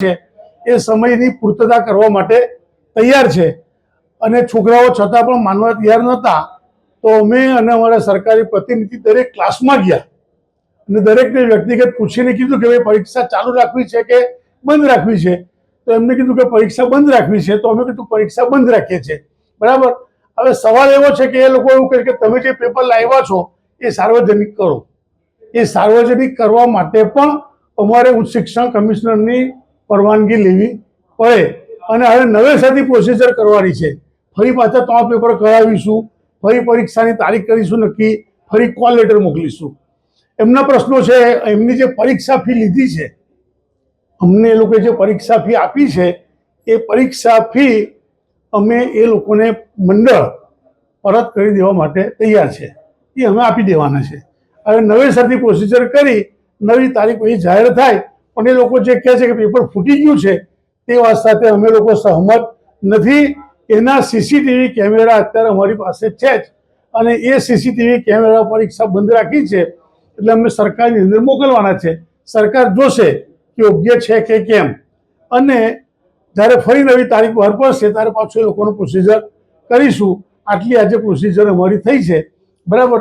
છે એ સમયની પૂર્તતા કરવા માટે તૈયાર છે અને છોકરાઓ છતાં પણ માનવા તૈયાર નહોતા તો અમે અને અમારા સરકારી પ્રતિનિધિ દરેક ક્લાસમાં ગયા અને દરેકને વ્યક્તિગત પૂછીને કીધું કે ભાઈ પરીક્ષા ચાલુ રાખવી છે કે બંધ રાખવી છે તો એમને કીધું કે પરીક્ષા બંધ રાખવી છે તો અમે કીધું પરીક્ષા બંધ રાખીએ છીએ બરાબર। હવે સવાલ એવો છે કે એ લોકો એવું કહે કે તમે જે પેપર લાવ્યા છો એ સાર્વજનિક કરો। એ સાર્વજનિક કરવા માટે પણ અમારે ઉચ્ચ શિક્ષણ કમિશનરની પરવાનગી લેવી પડે અને હવે નવેસરથી પ્રોસિજર કરવાની છે। ફરી પાછા 3 પેપર કરાવીશું, ફરી પરીક્ષાની તારીખ કરીશું નક્કી, ફરી કોલ લેટર મોકલીશું। એમના પ્રશ્નો છે, એમની જે પરીક્ષા ફી લીધી છે, અમને એ લોકોએ જે પરીક્ષા ફી આપી છે એ પરીક્ષા ફી અમે એ લોકોને મંડળ પરત કરી દેવા માટે તૈયાર છે, એ અમે આપી દેવાના છે। હવે નવેસરથી પ્રોસિજર કરી નવી તારીખ પછી જાહેર થાય પણ એ લોકો જે કહે છે કે પેપર ફૂટી ગયું છે તે વાત સાથે અમે લોકો સહમત નથી। એના સીસીટીવી કેમેરા અત્યારે અમારી પાસે છે જ અને એ સીસીટીવી કેમેરા પરીક્ષા બંધ રાખી છે એટલે અમે સરકારની અંદર મોકલવાના છે। સરકાર જોશે કે યોગ્ય છે કે કેમ અને જ્યારે ફરી નવી તારીખ બહાર પડશે ત્યારે પાછું એ લોકોનું પ્રોસિજર કરીશું। આટલી આજે પ્રોસિજર અમારી થઈ છે બરાબર।